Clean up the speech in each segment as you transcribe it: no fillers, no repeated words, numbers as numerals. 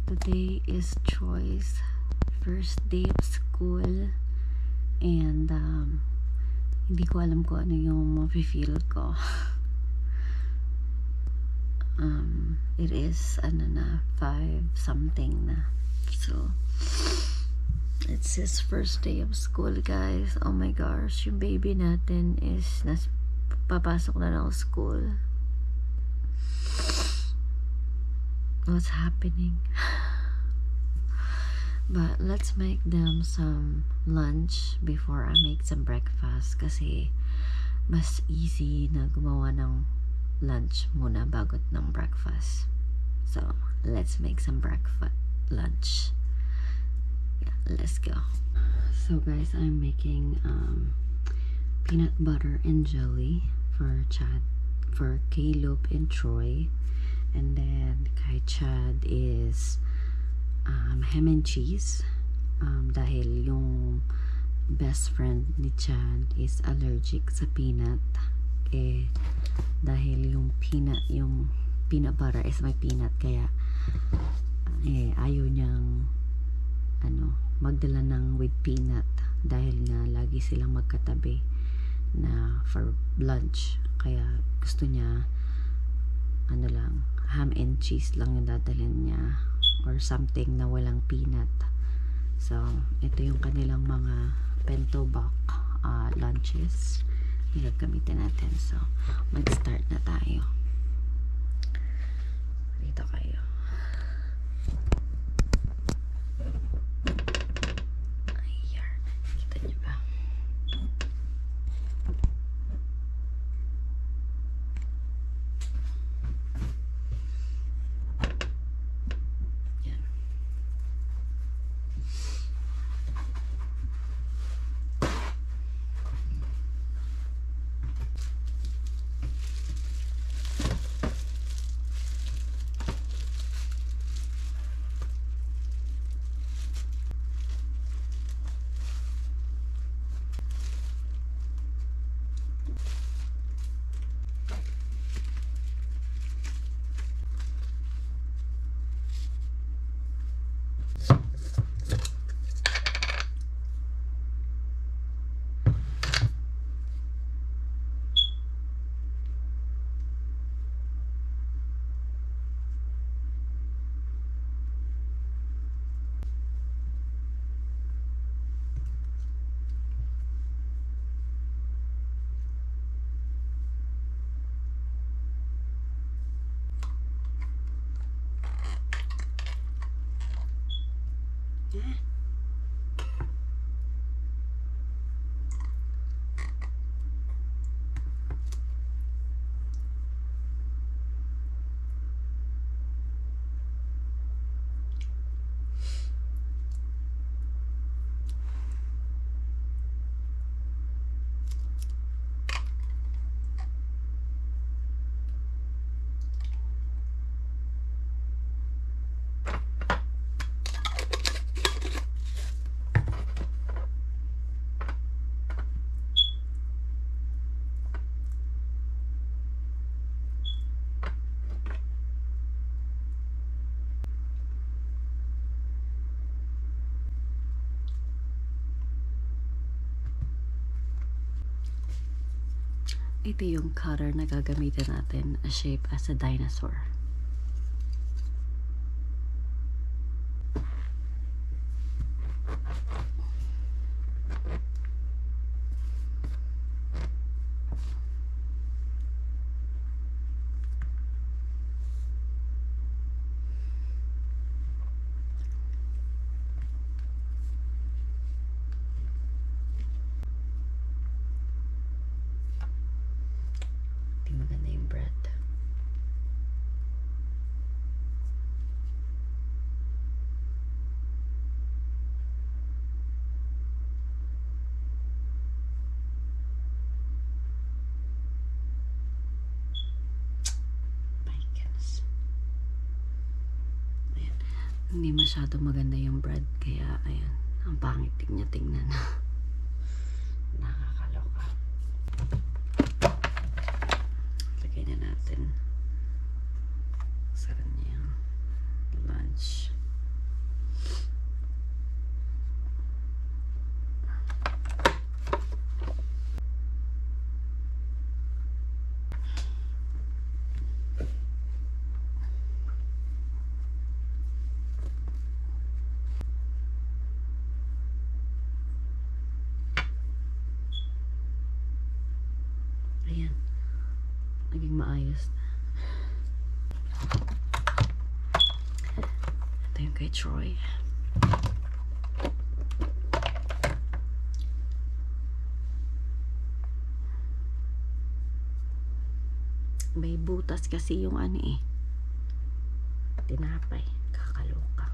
Today is Troy's first day of school, and hindi ko alam kung ano yung mafe-feel ko. It is 5 something na, so it's his first day of school, guys. Oh my gosh, yung baby natin is papasok na ng school. What's happening? But let's make them some lunch before I make some breakfast, kasi mas easy na gumawa ng lunch muna bago ng breakfast. So let's make some lunch. Yeah, let's go. So guys, I'm making peanut butter and jelly for Caleb and Troy, and then kay Chad is ham and cheese, dahil yung best friend ni Chad is allergic sa peanut, dahil yung peanut butter is may peanut, kaya ayaw niyang magdala ng with peanut, dahil nga lagi silang magkatabi na for lunch, kaya gusto niya lang, ham and cheese lang yung dadalhin niya, or something na walang peanut. So ito yung kanilang mga bento box lunches na gagamitin natin. So mag-start na tayo. Dito kayo. Ayan, kita niyo ba? Ito yung cutter na gagamitin natin, a shape as a dinosaur. Maganda yung bread. Ayan. Hindi masyado maganda yung bread, kaya ayan, ang pangit niya tingnan. Nakakaloka. Lagay na natin sa kanyang lunch. August. Ito yung kay Troy. May butas kasi yung ano eh. Tinapay. Kakaloka.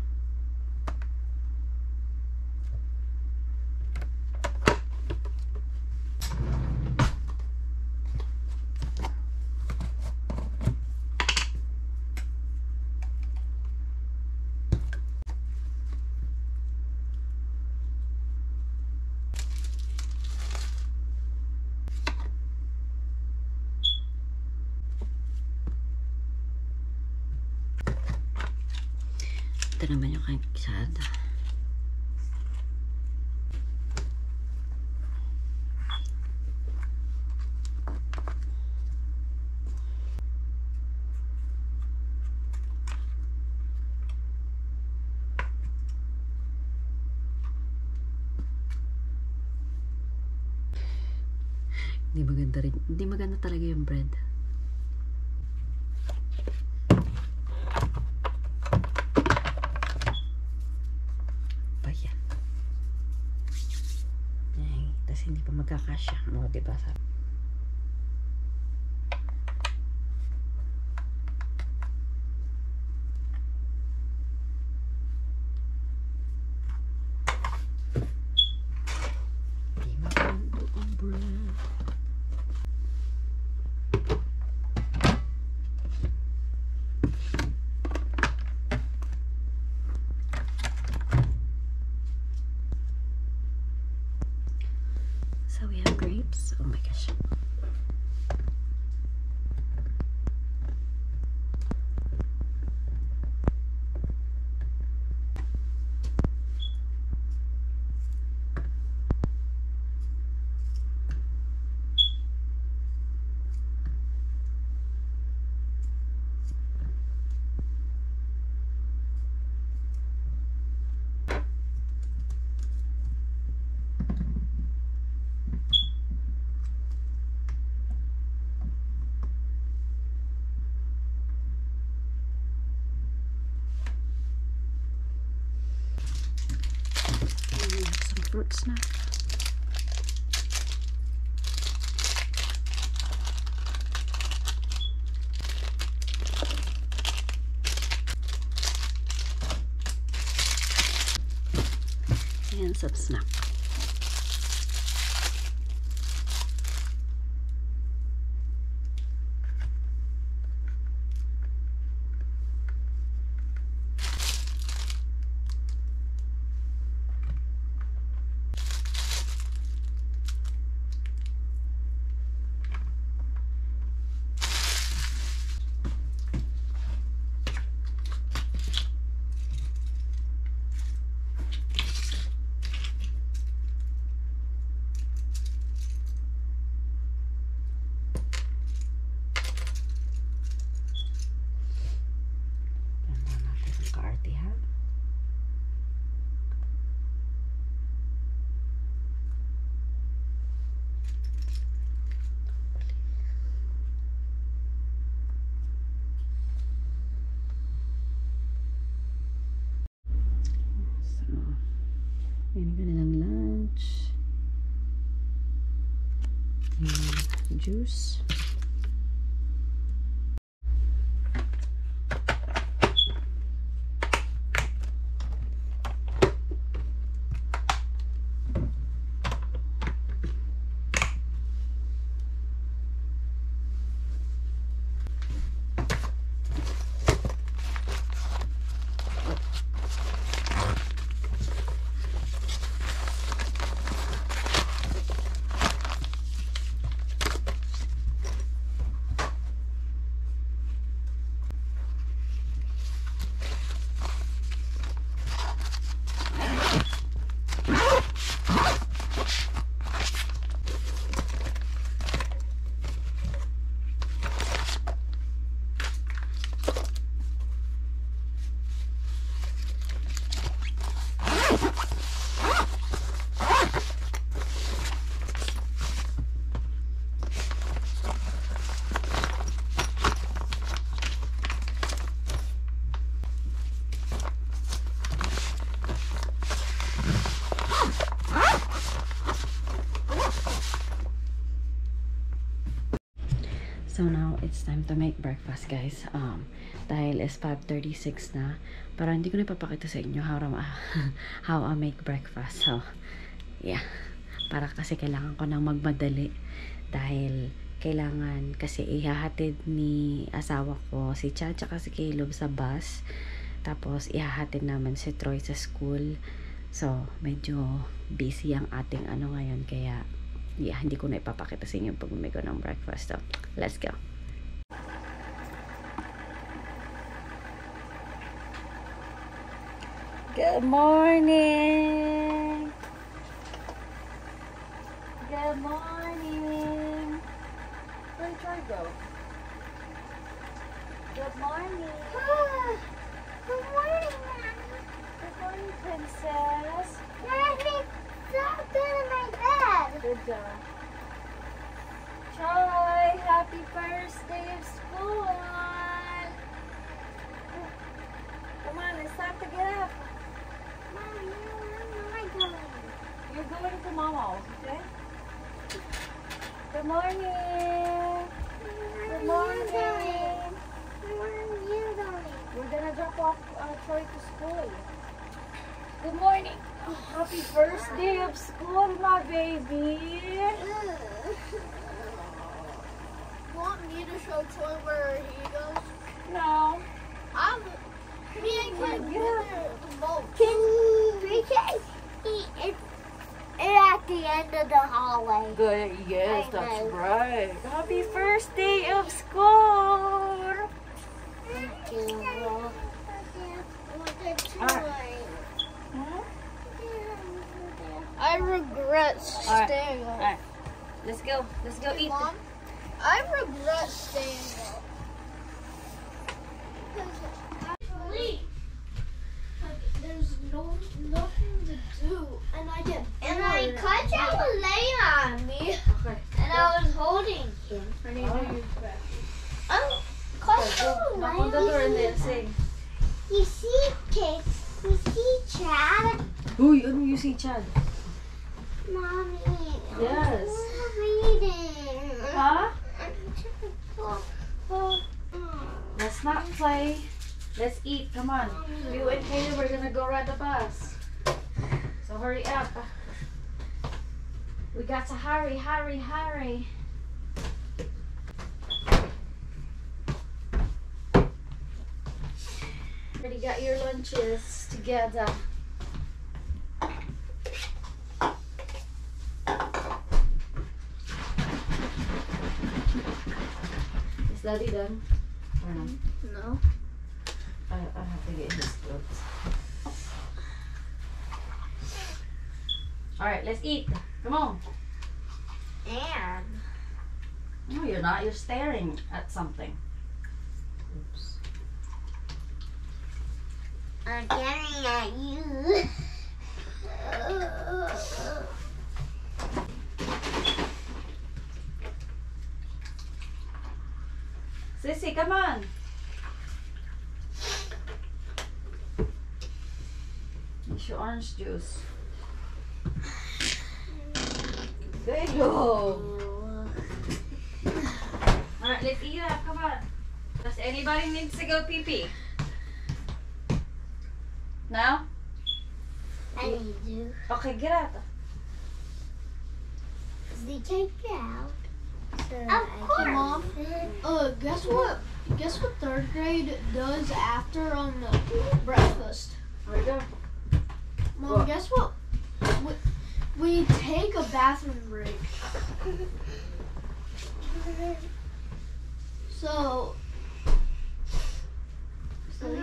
Ito naman yung kanyang kisada. Hindi maganda rin. Hindi maganda talaga yung bread. Paya. Ay, tapos hindi pa magkakasya. O, diba? Hindi maganda ang bread. So we have grapes. Oh my gosh. Fruit snack. And some snack. Yan ka nilang lunch. Juice. So now it's time to make breakfast, guys. Dahil is 5:36 na, pero hindi ko na ipapakita sa inyo how I make breakfast. So yeah, para kasi kailangan ko nang magmadali dahil kailangan kasi ihahatid ni asawa ko si Chad tsaka si Caleb sa bus, tapos ihahatid naman si Troy sa school. So medyo busy ang ating ano ngayon, kaya yeah, hindi ko na ipapakita sa inyo pag may ko ng breakfast. So let's go. Good morning. Good morning. Where did Troy go? Good morning. Good morning, Mommy. Good morning, princess. Mommy, don't go to my bed. Good job. Troy, happy first day of school. Come on, it's time to get up. Mommy, where am I going? You're going to Mama's, okay? Good morning. Good morning. Where are you going? We're gonna drop off Troy to school. Good morning. Oh, happy first day of school, my baby. Want me to show Troy where he goes? No. Me and Ken both. We can eat it at the end of the hallway. Good. Yes, I that's know. right. Happy first day of school. Thank you. Huh? I regret Alright. staying up. Alright. Let's go. Let's go eat. Mom, I regret staying up. Actually, there's nothing to do, and I get bored. And I caught you was laying on me, Okay. and I was holding him. I need to use that. Oh, caught you Knock on the door and then sing. You see, Kate? You see, Chad? Uy, ano you see, Chad? Mommy. Yes. I'm reading. Huh? Oh. Let's not play. Let's eat. Come on. You and Caleb are gonna go ride the bus. So hurry up. We got to hurry, hurry, hurry. Already got your lunches together. Is Daddy done? Or no? No. I have to get his clothes. Alright, let's eat. Come on. And No, you're not. You're staring at something. Oops. I'm staring at you. Sissy, come on. It's your orange juice. There you go. Alright, let's eat up. Come on. Does anybody needs to go pee-pee? Now? I need you. Okay, get out. They take it out. So Of course. Mom, guess what? Guess what third grade does after breakfast? There we go. Mom, What? guess what? We take a bathroom break. So yeah.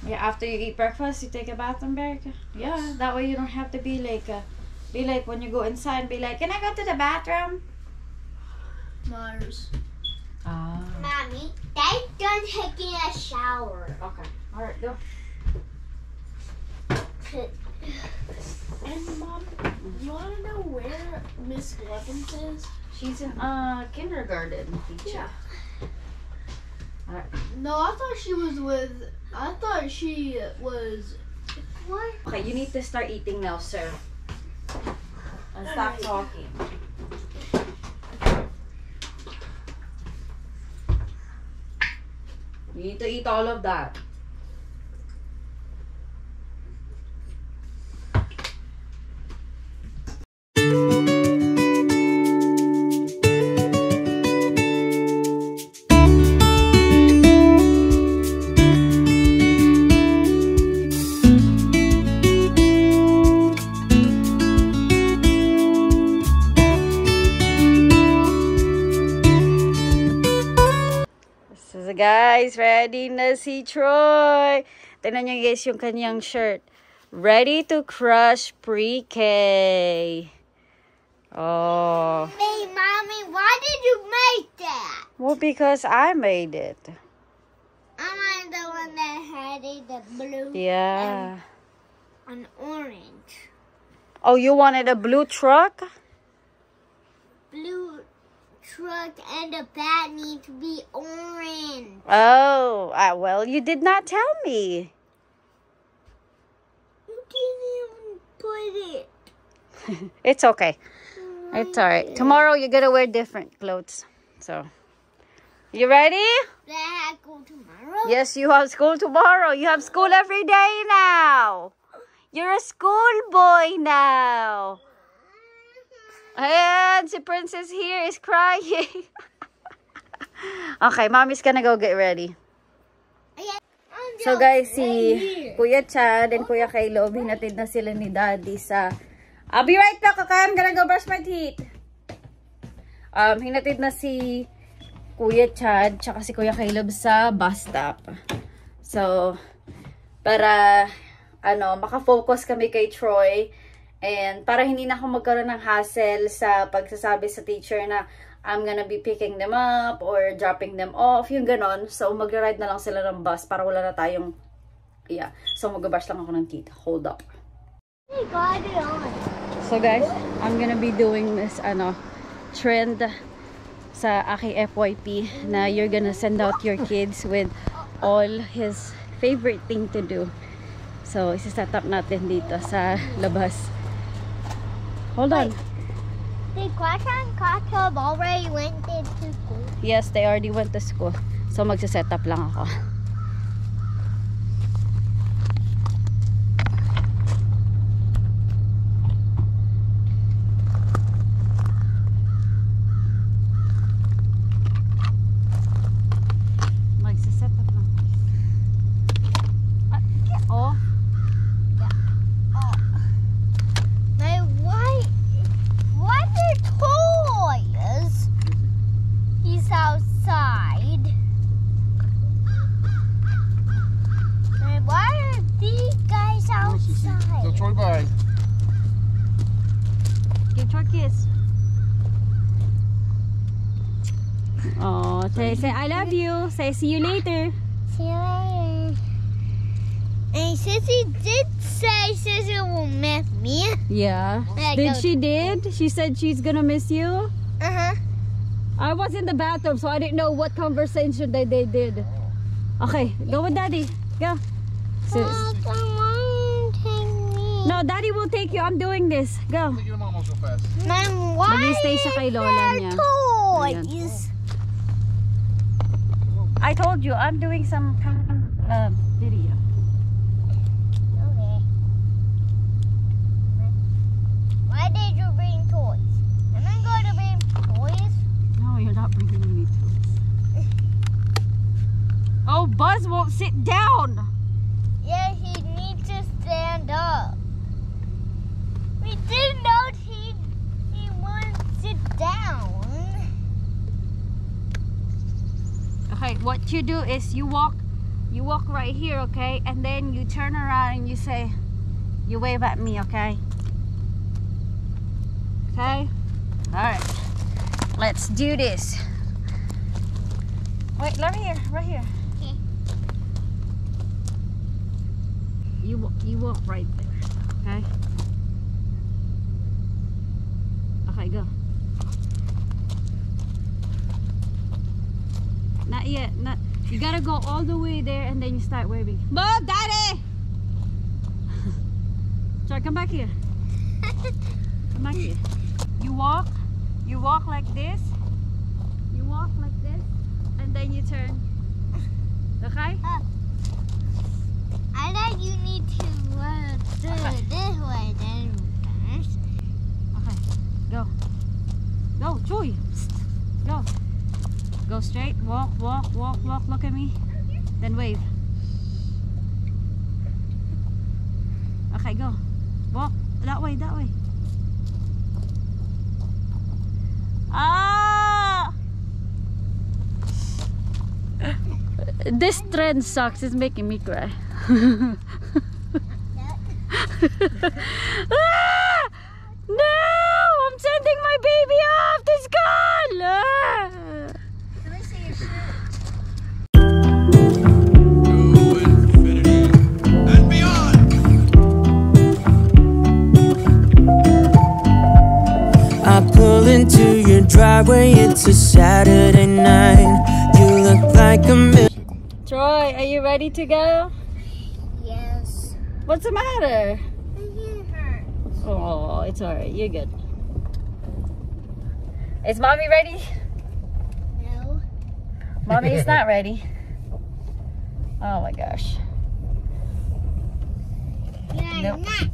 Yeah, after you eat breakfast, you take a bathroom break. Yeah, that way you don't have to be like when you go inside, be like, can I go to the bathroom? Mars. Ah. Mommy, Dad's done taking a shower. Okay. All right, go. And Mom, you want to know where Miss Levens is? She's in kindergarten teacher. Yeah. All right. No, I thought she was with. I thought she was. What? Okay, you need to start eating now, sir. And stop Alright. talking. You need to eat all of that. So guys, ready na si Troy. Tignan nyo guys yung kanyang shirt. Ready to crush pre-K. Oh. Hey, Mommy, why did you make that? Well, because I made it. I'm the one that had it, the blue Yeah. and orange. Oh, you wanted a blue truck? Blue truck and the bat need to be orange. Oh, well, you did not tell me. You didn't even put it. It's okay. It's alright. Tomorrow you're gonna wear different clothes. So, you ready? Did I go tomorrow? Yes, you have school tomorrow. You have school every day now. You're a school boy now. And si Princess here is crying. Okay, Mommy's gonna go get ready. So guys, si Kuya Chad and Kuya Caleb, hinatid na sila ni Daddy sa... I'll be right back, okay? I'm gonna go brush my teeth. Hinatid na si Kuya Chad tsaka si Kuya Caleb sa bus stop. So, para makafocus kami kay Troy and para hindi na ako magkaroon ng hassle sa pagsasabi sa teacher na I'm gonna be picking them up or dropping them off, yung ganon. So, mag-ride na lang sila ng bus para wala na tayong, yeah. So, mag-brush lang ako ng teeth. Hold up. Hey, got it on. So, guys, I'm gonna be doing this, trend sa aking FYP na you're gonna send out your kids with all his favorite thing to do. So, isa-set up natin dito sa labas. Hold on. Did Crash and Crackle already went into school? Yes, they already went to school. So, magsa-set up lang ako. Magsa-set up lang. Get off. My what are toys? He's outside. And why are these guys outside? Tell Troy bye. Give Troy a kiss. Oh, say I love you. Say see you later. See you later. And Sissy did say Sissy will miss me. Yeah. Yeah, Did go. she did? She said she's gonna miss you? Uh-huh. I was in the bathroom, so I didn't know what conversation they did. Okay, go with Daddy. Go. So, Someone take me. no, Daddy will take you. I'm doing this. Go. Take your mama so fast. Mom, why Mag-stay siya kay lola niya. toys? I told you, I'm doing some video. Okay. Why did you bring toys? Am I going to bring toys? No, you're not bringing any tools. Oh, Buzz won't sit down. Yeah, he needs to stand up. We didn't know he wouldn't sit down. Okay, what you do is you walk right here, okay? And then you turn around and you wave at me, okay? Okay? Alright. Let's do this. Wait, right here. Okay. You walk right there, okay? Okay, go. Not yet. You gotta go all the way there and then you start waving. Mom, Daddy! Sorry, come back here. Come back here. You walk like this. You walk like this, and then you turn. Okay? I think you need to do it this way then first. Okay. Go. Go, Joy. Psst. Go. Go straight. Walk, walk, walk, walk. Look at me. Then wave. Okay, go. Walk. That way, that way. Ah! This trend sucks. It's making me cry. Ah! No! I'm sending my baby off to school! Ah! Let me see your shirt. To infinity and beyond. I pull into your driveway, it's a Saturday night. You look like a Troy, are you ready to go? Yes. What's the matter? My ear hurts. Oh, it's alright. You're good. Is mommy ready? No. Mommy is not ready. Oh my gosh. You're No. not.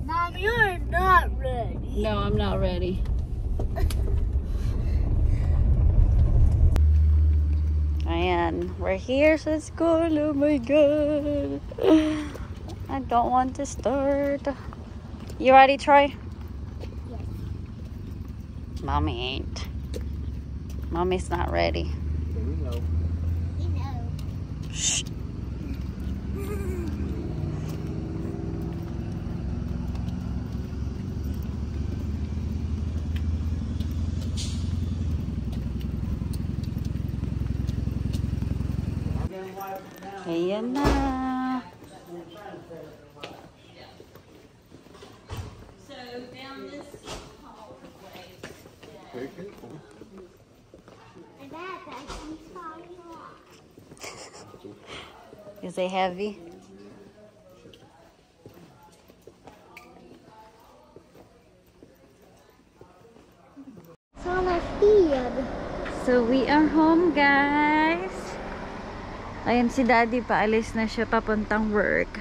Mom, you're not ready. No, I'm not ready. And we're here to school. Oh my god. I don't want to start. You ready, Troy? Yes. Mommy ain't. Mommy's not ready. You know. Shh. Ayan na. Dad, I can fall off. Is it heavy? It's on our feed. So we are home, guys. Ayan si Daddy, paalis na siya papuntang work.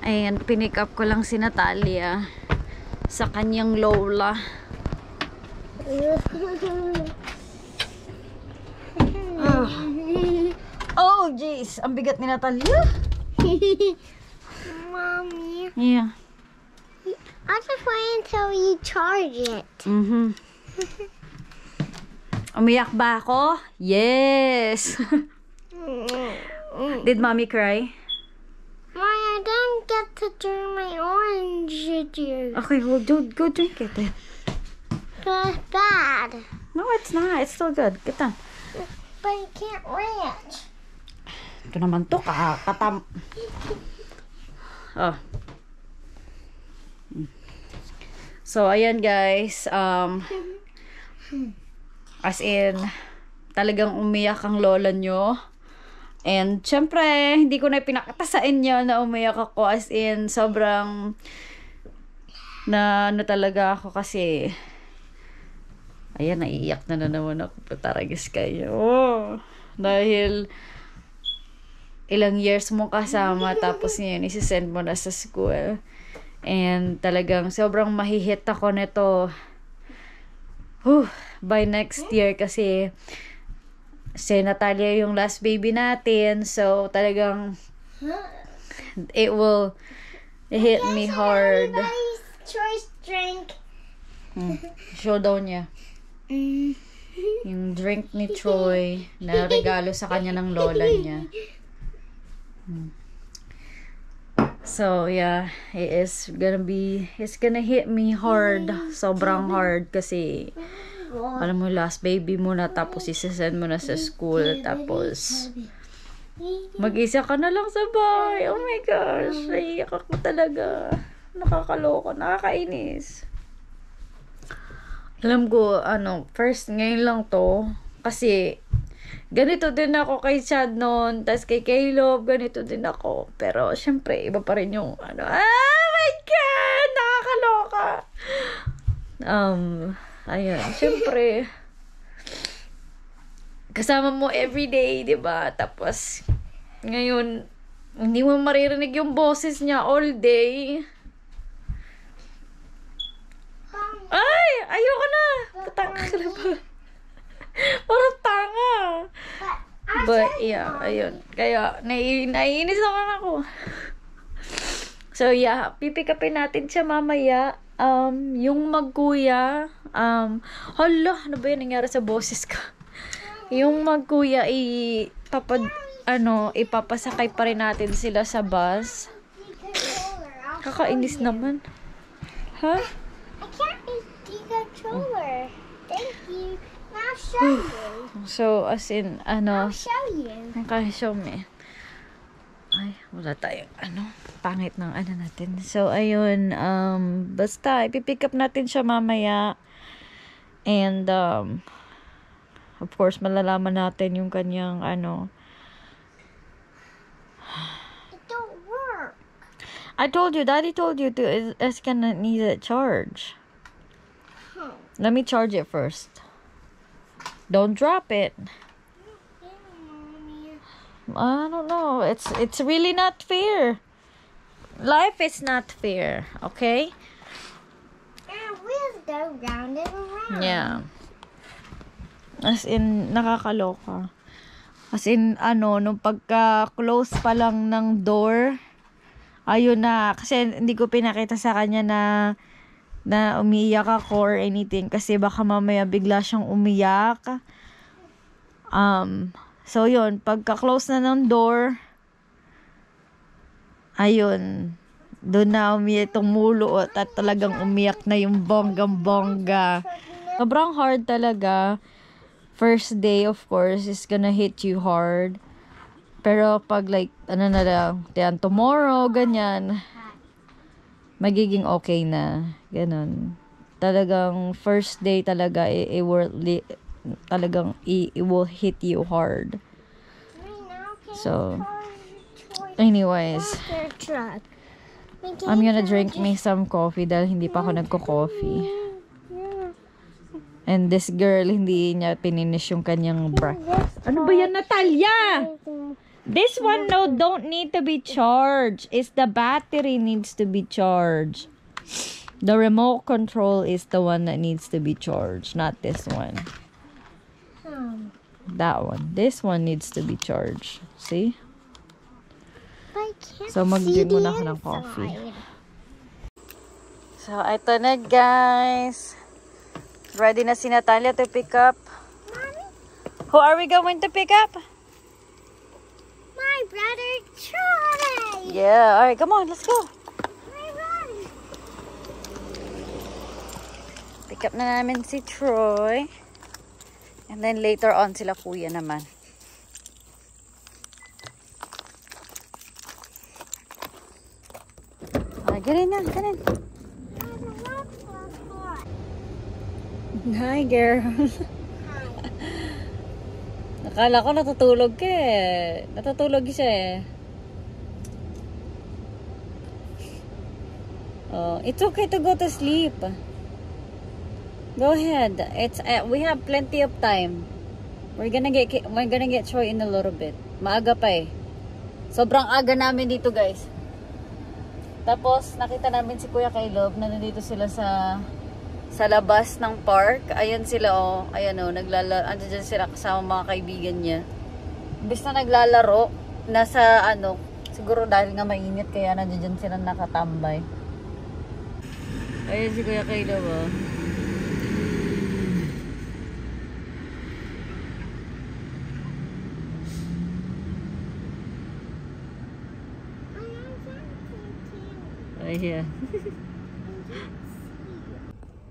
Ayan, pinick up ko lang si Natalia sa kanyang lola. Oh, jeez. Ang bigat ni Natalia. Mommy, Yeah. I'll just wait until you charge it. Umiyak ba ako? Yes. Did mommy cry? Mommy, I didn't get to drink my orange juice. Okay, well, go drink it then. That's bad. No, it's not. It's still good. Get down. But you can't ranch. Ito naman to, katam. Oh. So, ayan guys. As in, talagang umiyak ang lola nyo. And, syempre, hindi ko na pinakita sa inyo na umiyak ako. As in, sobrang na talaga ako kasi ayan, naiiyak na naman ako. Pataragis kayo. Oh, dahil ilang years mo kasama tapos ngayon isi-send mo na sa school. And talagang sobrang mahihit ako nito by next year kasi si Natalia yung last baby natin. So talagang it will hit me hard. Everybody's choice drink. Show daw niya yung drink ni Troy na regalo sa kanya ng lola niya. So yeah, it's gonna hit me hard, sobrang hard kasi alam mo, last baby mo na tapos isasend mo na sa school tapos mag-isa ka na lang sa bahay. Oh my gosh, naiiyak ako talaga. Nakakaloka, nakakainis. Alam ko, first ngayon lang to kasi ganito din ako kay Chad noon, tas kay Caleb, ganito din ako. Pero, syempre, iba pa rin yung, oh my God, nakakaloka. Ayun, syempre, kasama mo everyday, di ba? Tapos, ngayon, hindi mo maririnig yung boses niya all day. Ay! Ayoko na! Patanga ka na ba? Parang tanga. But, yeah, ayun. Kaya, naiinis naman ako. So, yeah, pipick upin natin siya mamaya. Yung magkuya, hala, ano ba yun nangyari sa boses ka? Yung magkuya, ipapasakay pa rin natin sila sa bus. Kakainis naman. Ha? I can't use the controller. Thank you. I'll show you. So, as in, I'll show you. show me. Ay, wala tayong, pangit ng natin. So, ayun, basta, ipipick up natin siya mamaya. And, of course, malalaman natin yung kanyang, It don't work. I told you, Daddy told you it's gonna need a charge. Let me charge it first. Don't drop it. I don't know. It's really not fair. Life is not fair, okay? And we'll go round and around. Yeah. As in, nakakaloka. As in, nung pagka-close pa lang ng door, ayun na. Kasi hindi ko pinakita sa kanya na umiiyak ako or anything. Kasi baka mamaya bigla siyang umiyak. So, yun. Pagka-close na ng door, ayun. Doon na umiyak, tumulo at talagang umiyak na yung bonggang-bongga. Sobrang hard talaga. First day, of course, is gonna hit you hard. Pero pag like, tomorrow, ganyan, magiging okay na. Ganon. Talagang first day talaga, it will hit you hard. So, anyways, I'm gonna drink me some coffee dahil hindi pa ako nagko-coffee. And this girl, hindi niya pininish yung kanyang breakfast. Ano ba yan, Natalia? This one, no, don't need to be charged. It's the battery needs to be charged. The remote control is the one that needs to be charged, not this one. That one. This one needs to be charged. See? So, mag-drink muna ako ng coffee. So, ito na, guys. Ready na si Natalia to pick up. Mommy? Who are we going to pick up? My brother Troy. Yeah. Alright, come on. Let's go. Run. Pick up na namin si Troy. And then later on, sila kuya naman. Get in na. Get in. Hi, girl. Nakala ko natutulog ka eh. Natutulog siya eh. Oh, it's okay to go to sleep. Go ahead. It's we have plenty of time. We're gonna get Troy in a little bit. Maaga pa eh. Sobrang aga namin dito, guys. Tapos nakita namin si Kuya Caleb na nandito sila sa labas ng park. Ayan sila oh. Ayan oh, andyan sila kasama mga kaibigan niya. Imbis na naglalaro, nasa siguro dahil nga mainit kaya nandiyan sila nakatambay. Ayan si Kuya Caleb oh. Ayan.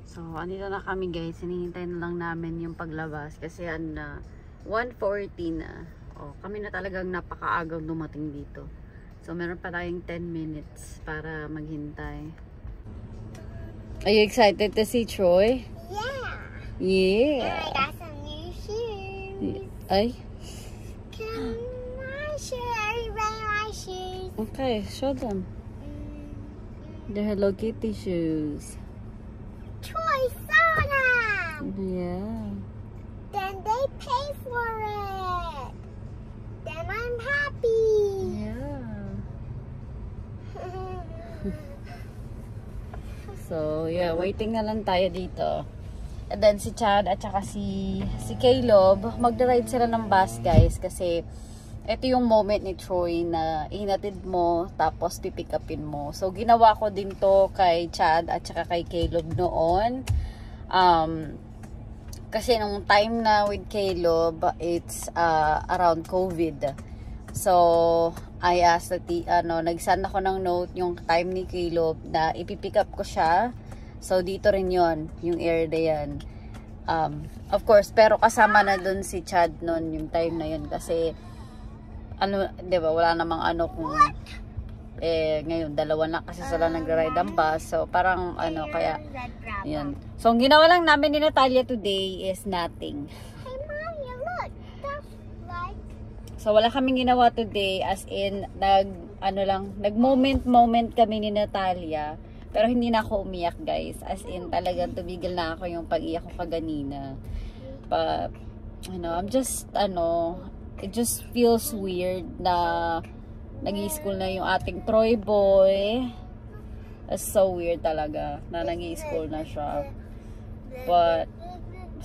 So, andito na kami guys. Hinihintay na lang namin yung paglabas. Kasi 1:40 na. Oh, kami na talagang napakaagang dumating dito. So, meron pa tayong 10 minutes para maghintay. Are you excited to see Troy? Yeah. Yeah. And I got some new shoes. Ay. Can I show everybody my shoes? Okay, show them. They're Hello Kitty shoes. Troy saw them. Yeah. Then they pay for it. Then I'm happy. Yeah. So, yeah, waiting na lang tayo dito. And then si Chad at saka si Caleb, magda-ride sila ng bus, guys, kasi ito yung moment ni Troy na hinatid mo tapos pipick upin mo. So, ginawa ko din to kay Chad at saka kay Caleb noon. Kasi nung time na with Caleb, it's around COVID. So, I asked that nag-send ako ng note yung time ni Caleb na ipipick up ko siya. So, dito rin yon yung area yan. Of course, pero kasama na dun si Chad nun yung time na yun kasi diba, wala namang kung ngayon, dalawa na kasi sila nag-ride ang bus. So, parang kaya yun. So, ang ginawa lang namin ni Natalia today is nothing. Hey, Mommy, look. That's like... So, wala kaming ginawa today as in, nag-moment kami ni Natalia. Pero hindi na ako umiyak, guys. As in, talagang tumigil na ako yung pag-iyak ko kaganina. But, I'm just, it just feels weird na nag-i-school na yung ating Troy boy. It's so weird talaga na nag-i-school na siya. But,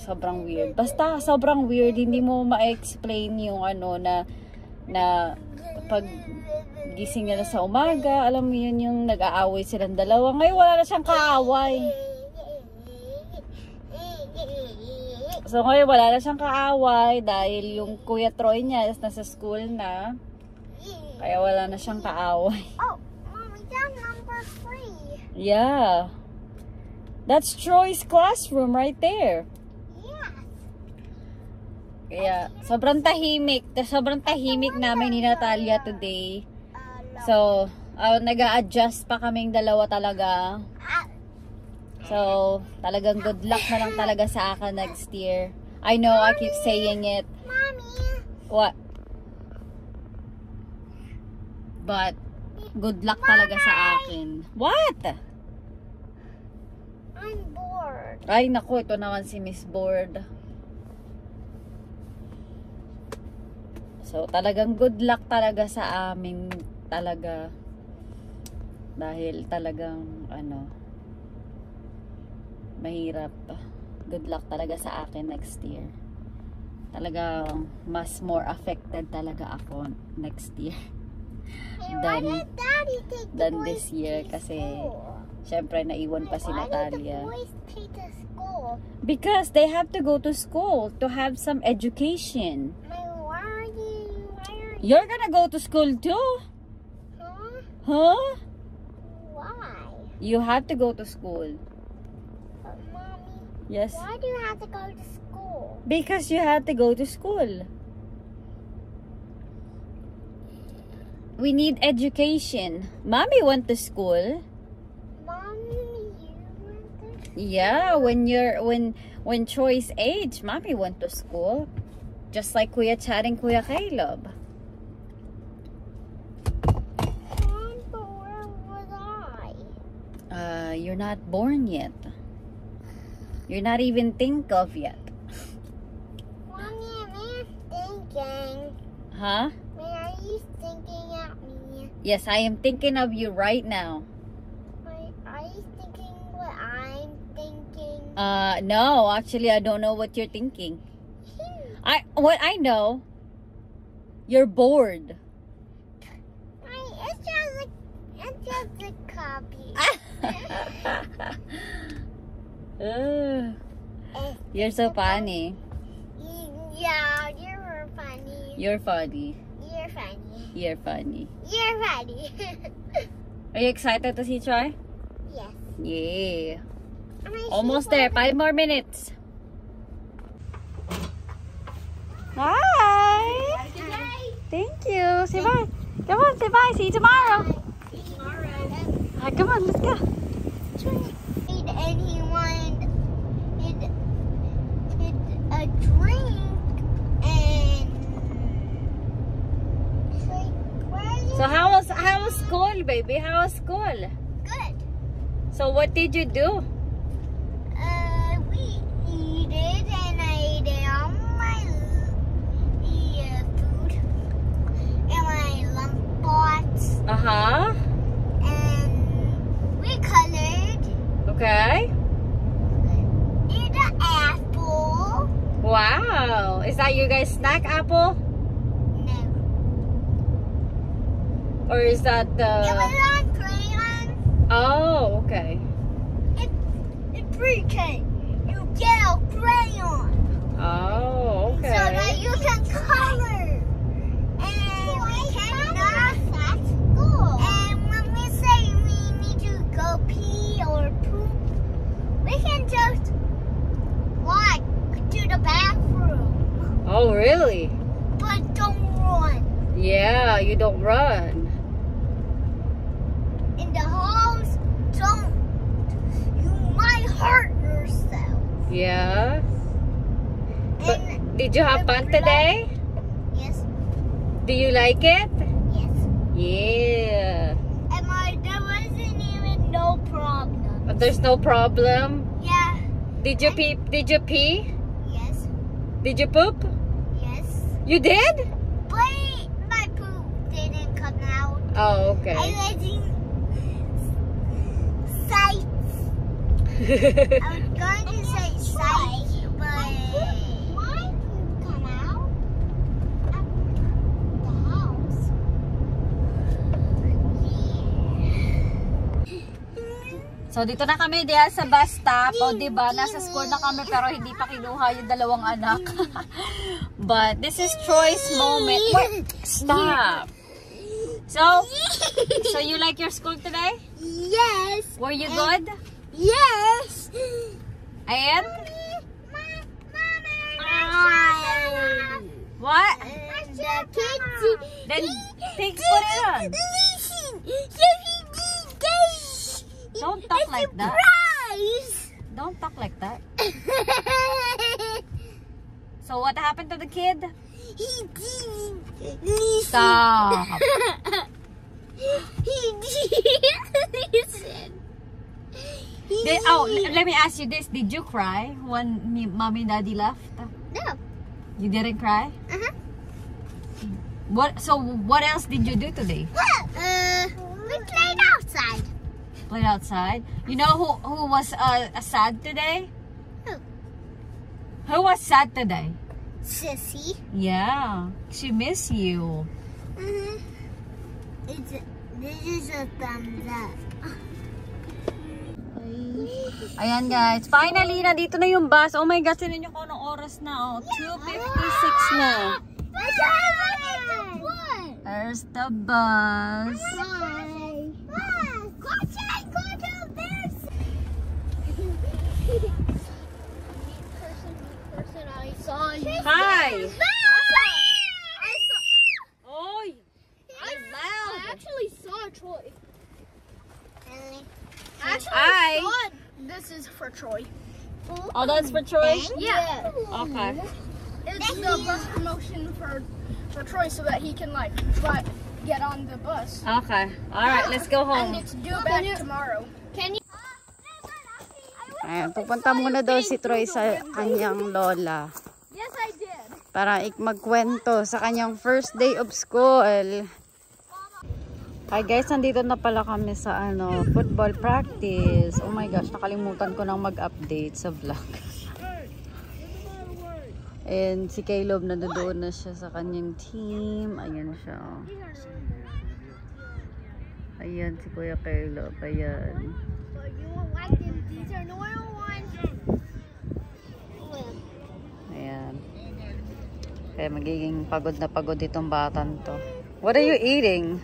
sobrang weird. Basta, sobrang weird. Hindi mo ma-explain yung na pag gising nila sa umaga, alam mo yun yung nag-aaway silang dalawa. Ngayon, wala na siyang kaaway. So, ngayon, wala na siyang kaaway dahil yung Kuya Troy niya is nasa school na. Kaya wala na siyang kaaway. Oh, Mommy, that's number 3. Yeah. That's Troy's classroom right there. Yeah. Kaya, sobrang tahimik. Sobrang tahimik namin ni Natalia today. So, nag-a-adjust pa kaming dalawa talaga. So, talagang good luck na lang talaga sa akin next year. I know, I keep saying it. Mommy. What? But, good luck talaga sa akin. What? I'm bored. Ay, naku, ito naman si Miss Board. So, talagang good luck talaga sa amin talaga. Dahil talagang, mahirap. Good luck talaga sa akin next year. Talagang mas more affected talaga ako next year. than this year kasi syempre naiwan pa si Natalia. Because they have to go to school to have some education. You're gonna go to school too? Huh? Why? You have to go to school. But Mommy, Yes. why do you have to go to school? Because you had to go to school. We need education. Mommy went to school. Mommy, you went to school? Yeah, when Troy's age, Mommy went to school. Just like Kuya Chad and Kuya Caleb. But where was I? You're not born yet. You're not even think of yet. Mommy, I'm thinking. Huh? Are you thinking at me? Yes, I am thinking of you right now. Are you thinking what I'm thinking? No, actually I don't know what you're thinking. What I know, you're bored. It's just a copy. You're so funny. Yeah, you're funny. You're funny. You're funny. You're funny. You're funny. Are you excited to see Troy? Yes. Yeah. I'm gonna Almost see there. 5 more minutes. Hi. Thank you. Say bye. Come on, say bye. See you tomorrow. See you tomorrow. Come on, let's go. And he wanted a drink and So how was school, baby? How was school? good. So what did you do? We eat it and I ate it on my dots. Uh-huh. And we colored. Okay. Eat an apple. Wow. Is that your guys' snack apple? No. Or is that It the... was on crayon. Oh, okay. In pre-K, you get a crayon. Oh, okay. So that you can color. And we cannot. That's cool. And when we say we need to go pee or poop, we can just walk to the bathroom. Oh, really? But don't run. Yeah, you don't run. In the house, don't. You might hurt yourself. Yeah. But And did you have fun today? yes, Do you like it? yes. Yeah. And there wasn't even no problem. But there's no problem. Yeah. Did you pee? Did you pee? Yes. Did you poop? Yes. You did? But my poop didn't come out. Oh, okay. I was in sight. I was going to say sight, but my poop come out at the house. So, dito na kami diyan sa bus stop. O, diba? Nasa school na kami pero hindi pa kinuha yung dalawang anak. But, this is Troy's moment. Wait, stop! So you like your school today? Yes. Were you good? Yes. And? What? The kids. Then, put it on. Don't talk like that. Don't talk like that. So, what happened to the kid? He didn't listen. Stop. He didn't listen. Let me ask you this. Did you cry when mommy and daddy left? No. You didn't cry? Uh-huh. What else did you do today? We played outside. Played outside. You know who was sad today? Who? Who was sad today? Sissy. Yeah, she miss you. This is a thumbs up. Ayan guys, finally nandito na yung bus. Oh my God, tinan niyo kung anong oras na. Oh, 2:56 na. There's the bus. Hi. Oh, I actually saw Troy. Hi. This is for Troy. Oh, that's for Troy? Yeah. Okay. It's the bus promotion for Troy so that he can like get on the bus. Okay. All right, let's go And home. it's due back tomorrow. Ayan, pupunta muna daw si Troy sa kanyang lola. Yes, I did. Para magkwento sa kanyang first day of school. Hi guys, nandito na pala kami sa football practice. Oh my gosh, nakalimutan ko nang mag-update sa vlog. And si Caleb nandoon na siya sa kanyang team. Ayan siya. Ayan si Kuya Caleb. Ayan. Ayan. Kaya magiging pagod na pagod itong batan to. What are you eating?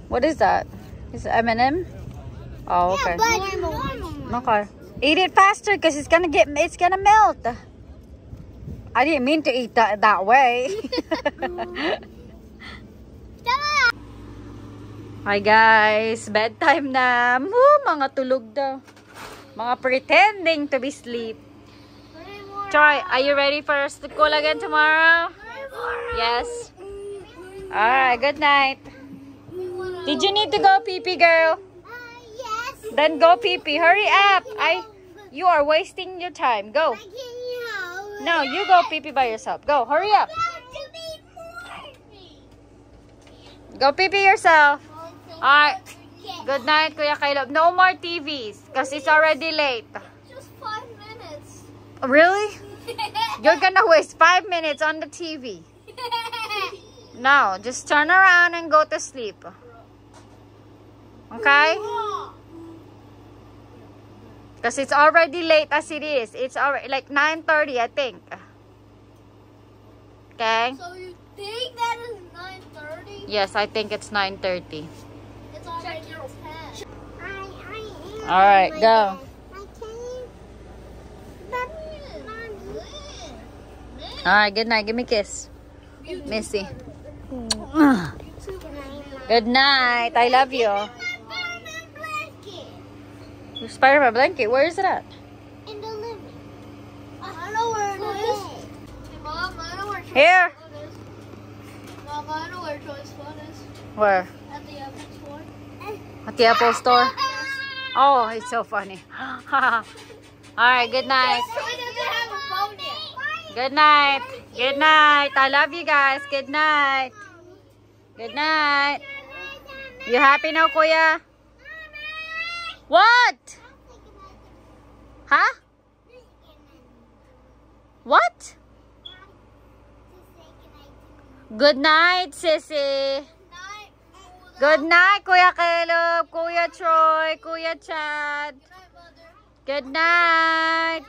What is that? Is it M&M? Oh, okay. Okay. Eat it faster because it's gonna melt. I didn't mean to eat that way. Hi guys, bedtime na. Mga tulog daw. Mga pretending to be sleep. Troy, are you ready for school again tomorrow? Yes. Alright, good night. Did you need to go pee-pee, girl? Yes. Then go pee-pee. Hurry up. You are wasting your time. Go. No, you go pee-pee by yourself. Go, hurry up. Go pee-pee yourself. Alright. Good night, Kuya Caleb. No more TVs because it's already late. Just 5 minutes. Really? You're gonna waste 5 minutes on the TV. No, just turn around and go to sleep. Okay? Because it's already late as it is. It's already like 9:30, I think. Okay? So you think that is 9:30? Yes, I think it's 9:30. It's already 10. All right, go. All right, good night. Give me a kiss. Missy. Good night. I love you. Your Spider-Man blanket. Where is it at? In the living. I know where it is. Mom, I know where Troy's Here. phone is. Mom, I know where Troy's phone is. Where? At the Apple store. At the Apple store. Oh, it's so funny. All right, good night. Troy doesn't have a phone yet. Good night. Good night. I love you guys. Good night. Good night. You happy now, Kuya? What? Huh? What? Good night, Sissy. Good night, Kuya Caleb, Kuya Troy, Kuya Chad. Good night.